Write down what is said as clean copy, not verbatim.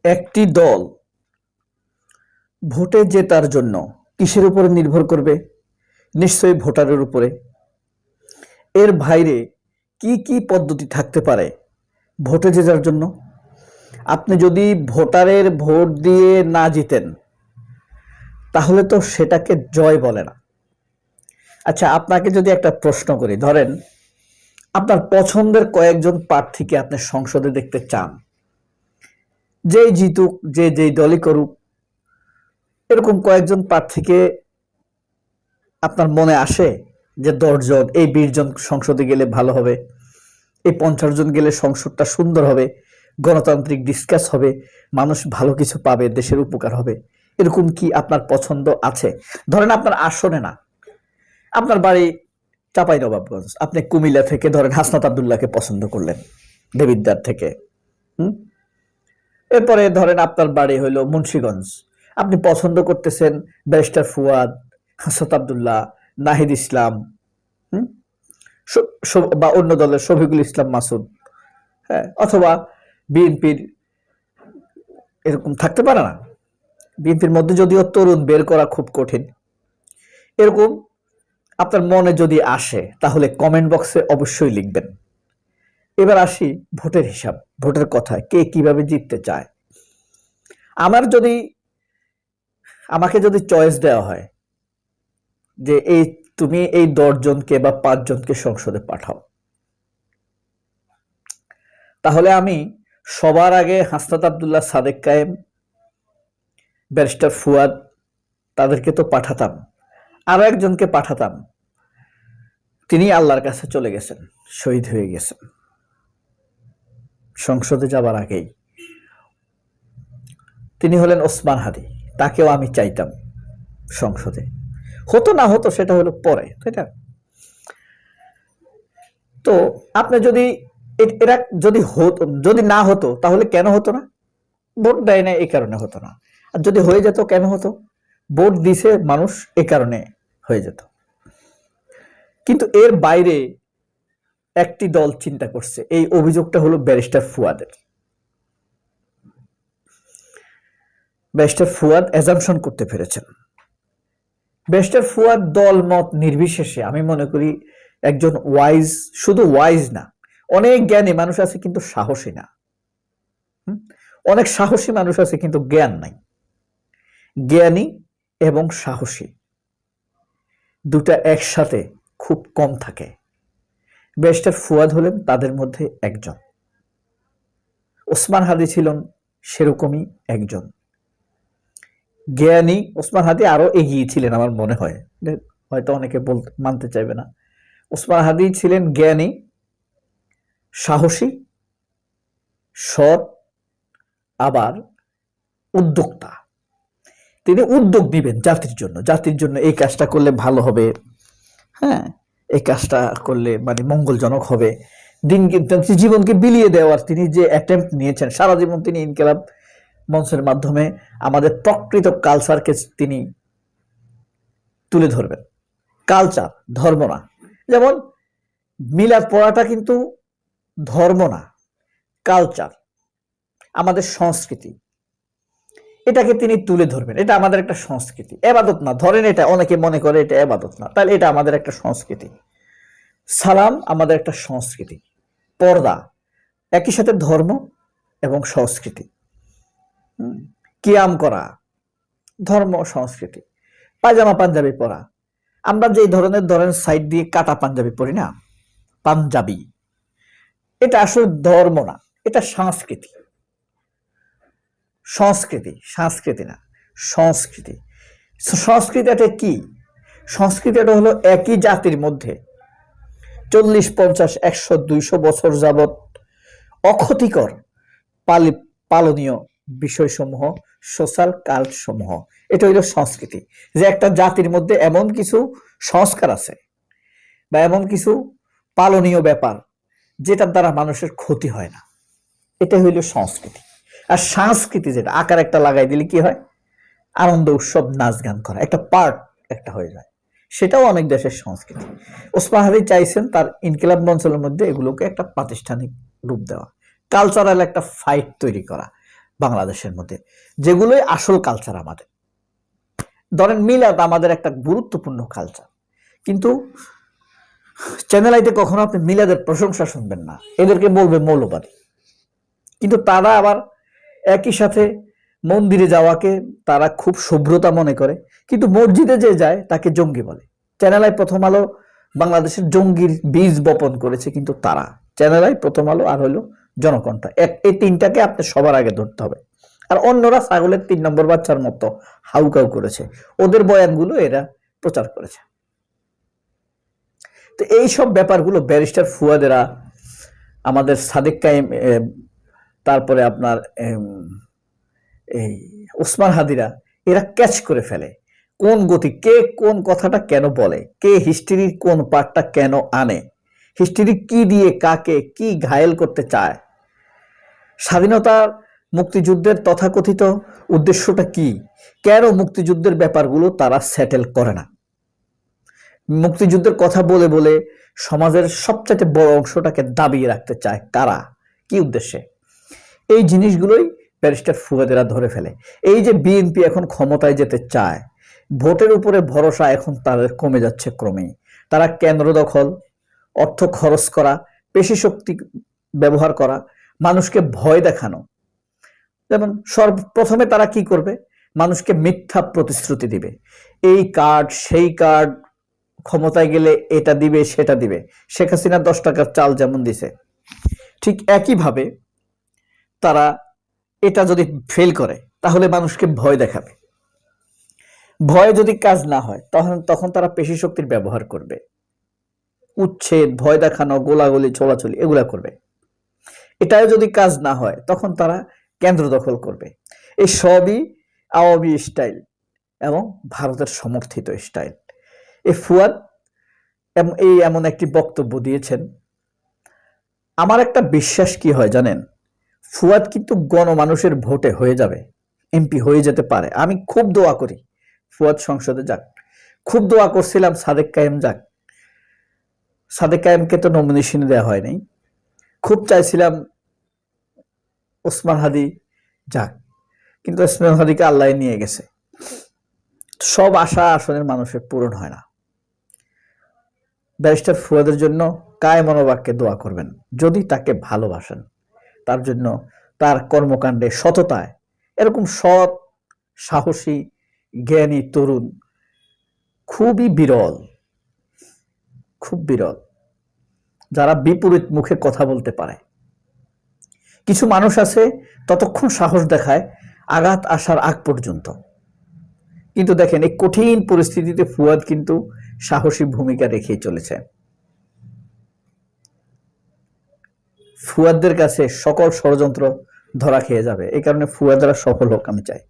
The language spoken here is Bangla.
একটি দল ভোটে জেতার জন্য কিসের উপরে নির্ভর করবে? নিশ্চয়ই ভোটারের উপরে। এর বাইরে কি কি পদ্ধতি থাকতে পারে ভোটে জেতার জন্য? আপনি যদি ভোটারের ভোট দিয়ে না জিতেন তাহলে তো সেটাকে জয় বলে না। আচ্ছা, আপনাকে যদি একটা প্রশ্ন করি, ধরেন আপনার পছন্দের কয়েকজন প্রার্থীকে আপনি সংসদে দেখতে চান, যেই জিতুক, যে যেই দলই করুক, এরকম কয়েকজন প্রার্থীকে আপনার মনে আসে যে 10 জন, এই 20 জন সংসদে গেলে ভালো হবে, এই 50 জন গেলে সংসদটা সুন্দর হবে, গণতান্ত্রিক ডিসকাস হবে, মানুষ ভালো কিছু পাবে, দেশের উপকার হবে, এরকম কি আপনার পছন্দ আছে? ধরেন আপনার আসনে না, আপনার বাড়ি চাঁপাইনবাবগঞ্জ, আপনি কুমিল্লা থেকে ধরেন হাসনাত আব্দুল্লাহকে পছন্দ করলেন দেবিদ্বার থেকে। এরপরে ধরেন আপনার বাড়ি হইল মুন্সিগঞ্জ, আপনি পছন্দ করতেছেন ব্যারিস্টার ফুয়াদ, হাসনাত আব্দুল্লাহ, নাহিদ ইসলাম, বা অন্য দলের শফিকুল ইসলাম মাসুদ, হ্যাঁ, অথবা বিএনপির, এরকম থাকতে পারে না? বিএনপির মধ্যে যদিও তরুণ বের করা খুব কঠিন। এরকম আপনার মনে যদি আসে তাহলে কমেন্ট বক্সে অবশ্যই লিখবেন। এবার আসি ভোটের হিসাব, ভোটের কথায়, কে কিভাবে জিততে চায়। আমাকে যদি চয়েস দেওয়া হয় যে তুমি এই 10 জনকে বা 5 জনকে সংসদে পাঠাও, তাহলে আমি সবার আগে হাসনাত আব্দুল্লাহ, সাদেক কায়েম, ব্যারিস্টার ফুয়াদ, তাদেরকে তো পাঠাতাম। আরো একজনকে পাঠাতাম, তিনি আল্লাহর কাছে চলে গেছেন, শহীদ হয়ে গেছেন সংসদে যাবার আগেই। তিনি হলেন ওসমান হাদি। তাকেও আমি চাইতাম সংসদে। হতো না হতো সেটা হলো পরে, তাই না? তো আপনি যদি এরা যদি না হতো তাহলে কেন হতো না? ভোট দেয় না এই কারণে হতো না। আর যদি হয়ে যেত কেন হতো? ভোট দিছে মানুষ, এ কারণে হয়ে যেত। কিন্তু এর বাইরে একটি দল চিন্তা করছে, এই অভিযোগটা হলো ব্যারিস্টার ফুয়াদের। ব্যারিস্টার ফুয়াদ অ্যাজাম্পশন করতে পেরেছেন। ব্যারিস্টার ফুয়াদ দল মত নির্বিশেষে আমি মনে করি একজন ওয়াইজ, শুধু ওয়াইজ না, অনেক জ্ঞানী মানুষ আছে কিন্তু সাহসী না। অনেক সাহসী মানুষ আছে কিন্তু জ্ঞান নাই। জ্ঞানী এবং সাহসী দুটা একসাথে খুব কম থাকে। ব্যারিস্টার ফুয়াদ হলেন তাদের মধ্যে একজন। ওসমান হাদি ছিলেন সেরকমই একজন। জ্ঞানী ওসমান হাদি আরো এগিয়ে ছিলেন আমার মনে হয়, হয়তো অনেকে মানতে চাইবে না। ওসমান হাদি ছিলেন জ্ঞানী, সাহসী, সৎ, আবার উদ্যোক্তা। তিনি উদ্যোগ দিবেন জাতির জন্য, জাতির জন্য এই কাজটা করলে ভালো হবে, হ্যাঁ, এই কাজটা করলে মানে মঙ্গলজনক হবে, জীবনকে বিলিয়ে দেওয়ার তিনি যে অ্যাটেম্প্ট নিয়েছেন, সারা জীবন তিনি ইনকিলাব মঞ্চের মাধ্যমে আমাদের প্রকৃত কালচারকে তিনি তুলে ধরবেন। কালচার, ধর্ম না। যেমন মিলাদ পড়াটা কিন্তু ধর্ম না, কালচার, আমাদের সংস্কৃতি, এটাকে তিনি তুলে ধরবেন। এটা আমাদের একটা সংস্কৃতি, এবাদত না। ধরেন এটা অনেকে মনে করে এটা এবাদত না, তাহলে এটা আমাদের একটা সংস্কৃতি। সালাম আমাদের একটা সংস্কৃতি, পর্দা একই সাথে ধর্ম এবং সংস্কৃতি, কিয়াম করা ধর্ম সংস্কৃতি, পায়জামা পাঞ্জাবি পরা, আমরা যে ধরেন সাইড দিয়ে কাটা পাঞ্জাবি পরি না, পাঞ্জাবি, এটা আসলে ধর্ম না, এটা সংস্কৃতি। সংস্কৃতি না, সংস্কৃতি। সংস্কৃতিটা কি? সংস্কৃতিটা হলো একই জাতির মধ্যে 40, 50, 100, 200 বছর যাবত অক্ষতিকর পালনীয় বিষয়সমূহ, সোশ্যাল কাল্ট সমূহ, এটা হইল সংস্কৃতি। যে একটা জাতির মধ্যে এমন কিছু সংস্কার আছে বা এমন কিছু পালনীয় ব্যাপার যেটার দ্বারা মানুষের ক্ষতি হয় না, এটা হইল সংস্কৃতি। আর সংস্কৃতি যেটা আকার একটা লাগাই দিলে কি হয়? আনন্দ, উৎসব, নাচ গান করা, একটা পার্ট একটা হয়ে যায়। সেটাও অনেক দেশের সংস্কৃতি। ওসমান হাদি চাইছেন তার ইনকিলাব মঞ্চের মধ্যে এগুলোকে একটা প্রাতিষ্ঠানিক রূপ দেওয়া, কালচারাল একটা ফাইট তৈরি করা, বাংলাদেশের মধ্যে, যেগুলোই আসল কালচার আমাদের। ধরেন মিলাদ আমাদের একটা গুরুত্বপূর্ণ কালচার, কিন্তু চ্যানেল আইতে কখনো আপনি মিলাদের প্রশংসা শুনবেন না, এদেরকে বলবে মৌলবাদী। কিন্তু তারা আবার একই সাথে মন্দিরে যাওয়াকে তারা খুব শুভ্রতা মনে করে, কিন্তু মসজিদে যে যায় তাকে জঙ্গি বলে। চ্যানেল আই, প্রথম আলো বাংলাদেশের জঙ্গির বীজ বপন করেছে কিন্তু তারা। চ্যানেল আই, প্রথম আলো আর হইলো জনকণ্ঠ, এই তিনটাকে আপনি সবার আগে ধরতে হবে। আর অন্যরা ছাগলের 3 নম্বর বাচ্চার মতো হাউকাউ করেছে, ওদের বয়ানগুলো এরা প্রচার করেছে। তো এই সব ব্যাপারগুলো ব্যারিস্টার ফুয়াদেরা, আমাদের সাদেক কায়েম, তারপরে আপনার এই ওসমান হাদিরা, এরা ক্যাচ করে ফেলে কোন গতি, কে কোন কথাটা কেন বলে, কে হিস্ট্রির কোন পার্টটা কেন আনে, হিস্ট্রি কি দিয়ে কাকে কি ঘায়েল করতে চায়, স্বাধীনতার মুক্তিযুদ্ধের তথাকথিত উদ্দেশ্যটা কি, কেন মুক্তিযুদ্ধের ব্যাপারগুলো তারা সেটেল করে না। মুক্তিযুদ্ধের কথা বলে বলে সমাজের সবচেয়ে বড় অংশটাকে দাবিয়ে রাখতে চায় কারা, কি উদ্দেশ্যে, এই জিনিসগুলোই ব্যারিস্টার ফুয়াদেরা ধরে ফেলে। এই যে বিএনপি এখন ক্ষমতায় যেতে চায়, ভোটের উপরে ভরসা এখন তাদের কমে যাচ্ছে ক্রমেই। তারা কেন্দ্র দখল, অর্থ খরচ করা, পেশি শক্তি ব্যবহার করা, মানুষকে ভয় দেখানো। যেমন সর্বপ্রথমে তারা কি করবে, মানুষকে মিথ্যা প্রতিশ্রুতি দিবে, এই কার্ড সেই কার্ড, ক্ষমতায় গেলে এটা দিবে সেটা দিবে। শেখ হাসিনা 10 টাকার চাল যেমন দিছে, ঠিক একইভাবে তারা এটা যদি ফেল করে তাহলে মানুষকে ভয় দেখাবে। ভয় যদি কাজ না হয় তখন তারা পেশি শক্তির ব্যবহার করবে, উচ্ছেদ, ভয় দেখানো, গোলাগুলি, ছোলাছুলি এগুলা করবে। এটাও যদি কাজ না হয় তখন তারা কেন্দ্র দখল করবে। এই সবই আওয়ামী স্টাইল এবং ভারতের সমর্থিত স্টাইল। এই ফুয়াদ এমন একটি বক্তব্য দিয়েছেন। আমার একটা বিশ্বাস কি হয় জানেন, ফুয়াদ কিন্তু গণমানুষের ভোটে হয়ে যাবে, এমপি হয়ে যেতে পারে। আমি খুব দোয়া করি ফুয়াদ সংসদে যাক, খুব দোয়া করছিলাম সাদেক কায়েম যাক। সাদেক কায়েমকে তো নমিনেশন দেওয়া হয়নি, খুব চাইছিলাম ওসমান হাদি যাক, কিন্তু ওসমান হাদিকে আল্লাহ নিয়ে গেছে। সব আশা আসনের মানুষের পূরণ হয় না। ব্যারিস্টার ফুয়াদের জন্য কায়ে মনোবাক্যে দোয়া করবেন, যদি তাকে ভালোবাসেন, তার জন্য, তার কর্মকাণ্ডে, সততায়। এরকম সৎ, সাহসী, জ্ঞানী তরুণ খুবই বিরল, খুব বিরল, যারা বিপরীত মুখে কথা বলতে পারে। কিছু মানুষ আছে ততক্ষণ সাহস দেখায় আঘাত আসার আগ পর্যন্ত, কিন্তু দেখেন এই কঠিন পরিস্থিতিতে ফুয়াদ কিন্তু সাহসী ভূমিকা রেখেই চলেছে। ফুয়াদদের কাছে সকল ষড়যন্ত্র ধরা খেয়ে যাবে, এই কারণে ফুয়াদরা সফল হোক আমি চাই।